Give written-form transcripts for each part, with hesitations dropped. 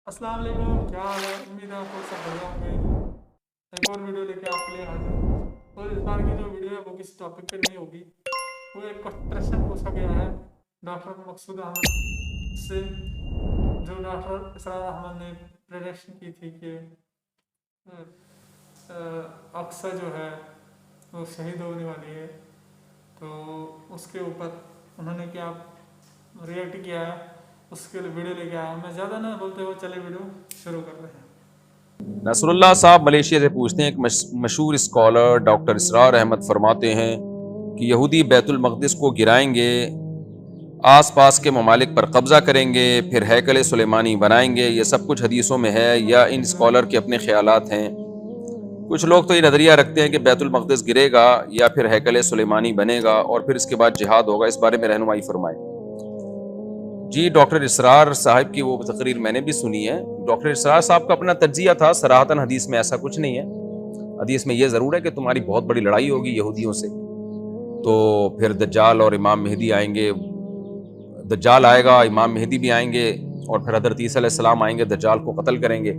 अस्सलाम वालेकुम, क्या हाल है? उम्मीद है आप लोग सब बढ़िया होंगे। एक और वीडियो लेके आपके लिए हाजिर हूँ। और इस बार की जो वीडियो है वो किसी टॉपिक पे नहीं होगी। वो एक क्वेश्चन पूछा गया है डॉक्टर मकसूद अहमद से, जो डॉक्टर इसरार अहमद ने प्रेडिक्शन की थी कि अक्सर जो है वो शहीद होने वाली है। तो उसके ऊपर उन्होंने क्या रिएक्ट किया है, उसके लिए वीडियो लेके आया हूँ। मैं ज़्यादा ना बोलते हुए चले वीडियो शुरू कर रहे हैं। नसरुल्लाह साहब मलेशिया से पूछते हैं। एक मशहूर स्कॉलर डॉक्टर इसरार अहमद फरमाते हैं कि यहूदी बैतुल मक़दिस को गिराएंगे, आस-पास के ममालिक पर कब्ज़ा करेंगे, फिर हैकल सुलेमानी बनाएंगे। ये सब कुछ हदीसों में है या इन स्कॉलर के अपने ख्यालात हैं? कुछ लोग तो ये नज़रिया रखते हैं कि बैतुल मक़दिस गिरेगा या फिर हैकल सुलेमानी बनेगा और फिर इसके बाद जिहाद होगा। इस बारे में रहनुमाई फरमाएं। जी, डॉक्टर इसरार साहब की वो तकरीर मैंने भी सुनी है। डॉक्टर इसरार साहब का अपना तज्जिया था, सराहतन हदीस में ऐसा कुछ नहीं है। हदीस में ये ज़रूर है कि तुम्हारी बहुत बड़ी लड़ाई होगी यहूदियों से, तो फिर दज्जाल और इमाम मेहदी आएंगे। दज्जाल आएगा, इमाम मेहदी भी आएंगे और फिर हज़रत ईसा अलैहिस्सलाम आएंगे, दज्जाल को कत्ल करेंगे।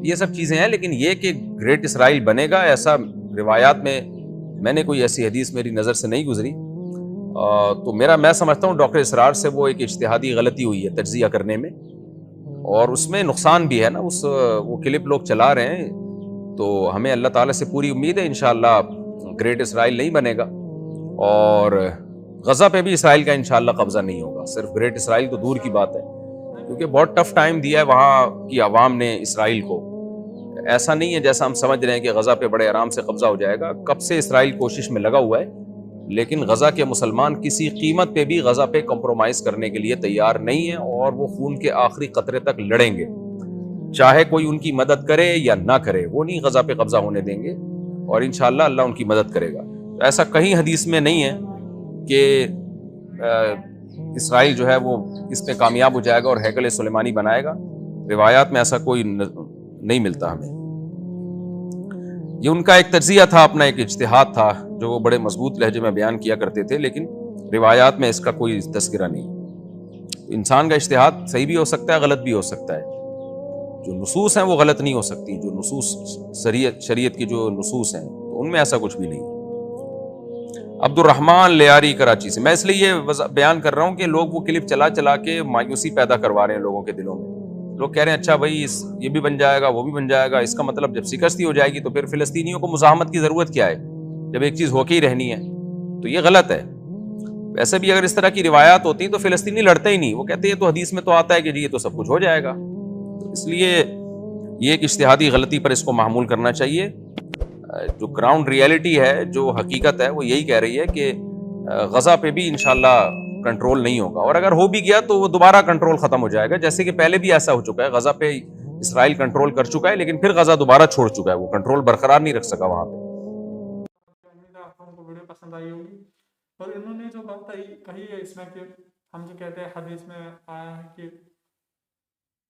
ये सब चीज़ें हैं, लेकिन ये कि ग्रेट इसराइल बनेगा, ऐसा रिवायात में मैंने कोई ऐसी हदीस मेरी नज़र से नहीं गुजरी। तो मैं समझता हूँ डॉक्टर इसरार से वो एक इज्तिहादी गलती हुई है तज्जिया करने में, और उसमें नुकसान भी है ना। वो क्लिप लोग चला रहे हैं, तो हमें अल्लाह ताला से पूरी उम्मीद है इंशाअल्लाह ग्रेट इसराइल नहीं बनेगा, और गज़ा पे भी इसराइल का इंशाअल्लाह कब्जा नहीं होगा। सिर्फ ग्रेट इसराइल तो दूर की बात है, क्योंकि बहुत टफ टाइम दिया है वहाँ की आवाम ने इसराइल को। ऐसा नहीं है जैसा हम समझ रहे हैं कि गज़ा पे बड़े आराम से कब्जा हो जाएगा। कब से इसराइल कोशिश में लगा हुआ है, लेकिन गज़ा के मुसलमान किसी कीमत पे भी गज़ा पे कॉम्प्रोमाइज़ करने के लिए तैयार नहीं है, और वो खून के आखिरी कतरे तक लड़ेंगे, चाहे कोई उनकी मदद करे या ना करे। वो नहीं गज़ा पे कब्जा होने देंगे, और इंशाअल्लाह अल्लाह उनकी मदद करेगा। तो ऐसा कहीं हदीस में नहीं है कि इसराइल जो है वो इस पे कामयाब हो जाएगा और हैकल सुलेमानी बनाएगा। रिवायात में ऐसा कोई नहीं मिलता हमें। ये उनका एक तज्जिया था, अपना एक इज्तिहाद था, जो वो बड़े मजबूत लहजे में बयान किया करते थे, लेकिन रिवायात में इसका कोई तस्करा नहीं। इंसान का इज्तिहाद सही भी हो सकता है, गलत भी हो सकता है। जो नुसूस हैं वो गलत नहीं हो सकती। जो नुसूस शरीयत की जो नुसूस हैं, तो उनमें ऐसा कुछ भी नहीं है। अब्दुर्रहमान लियारी कराची से। मैं इसलिए ये बयान कर रहा हूँ कि लोग वो क्लिप चला चला के मायूसी पैदा करवा रहे हैं लोगों के दिलों में। लोग कह रहे हैं अच्छा भाई ये भी बन जाएगा, वो भी बन जाएगा। इसका मतलब जब शिकस्ती हो जाएगी तो फिर फिलिस्तीनियों को मुजाहमत की जरूरत क्या है, जब एक चीज होके ही रहनी है। तो ये गलत है। वैसे भी अगर इस तरह की रिवायात होती तो फिलिस्तीनी लड़ते ही नहीं। वो कहते हैं तो हदीस में तो आता है कि जी ये तो सब कुछ हो जाएगा। तो इसलिए ये एक इज्तिहादी गलती पर इसको मामूल करना चाहिए। जो ग्राउंड रियलिटी है, जो हकीकत है, वो यही कह रही है कि गजा पे भी इंशाल्लाह कंट्रोल नहीं होगा, और अगर हो भी गया तो वो दोबारा कंट्रोल खत्म हो जाएगा, जैसे कि पहले भी ऐसा हो चुका है। गजा पे इसराइल कंट्रोल कर चुका है, लेकिन फिर गजा दोबारा छोड़ चुका है, वो कंट्रोल बरकरार नहीं रख सका वहां पे। उम्मीद है आप लोगों को वीडियो पसंद आई होगी। और इन्होंने जो बात कही है इसमें कि हम जो कहते हैं हदीस में आया है कि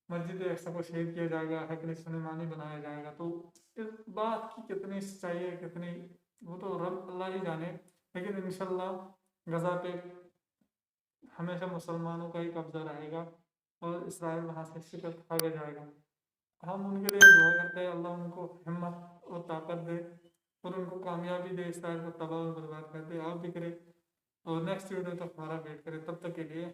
मस्जिद अक्सा को शहीद किया जाएगा, हैकल सुलेमानी बनाया जाएगा, तो इस बात की कितनी सच्चाई है, कितनी, वो तो रब अल्लाह ही जाने। लेकिन इंशाल्लाह गजा पे हमेशा मुसलमानों का ही कब्जा रहेगा और इसराइल वहाँ से शिकस्त खा के जाएगा। हम उनके लिए दुआ करते हैं, अल्लाह उनको हिम्मत और ताकत दे और उनको कामयाबी दे, इसराइल को तबाह और बर्बाद कर दे। आप भी करें और नेक्स्ट वीडियो तक हमारा वेट करें। तब तक के लिए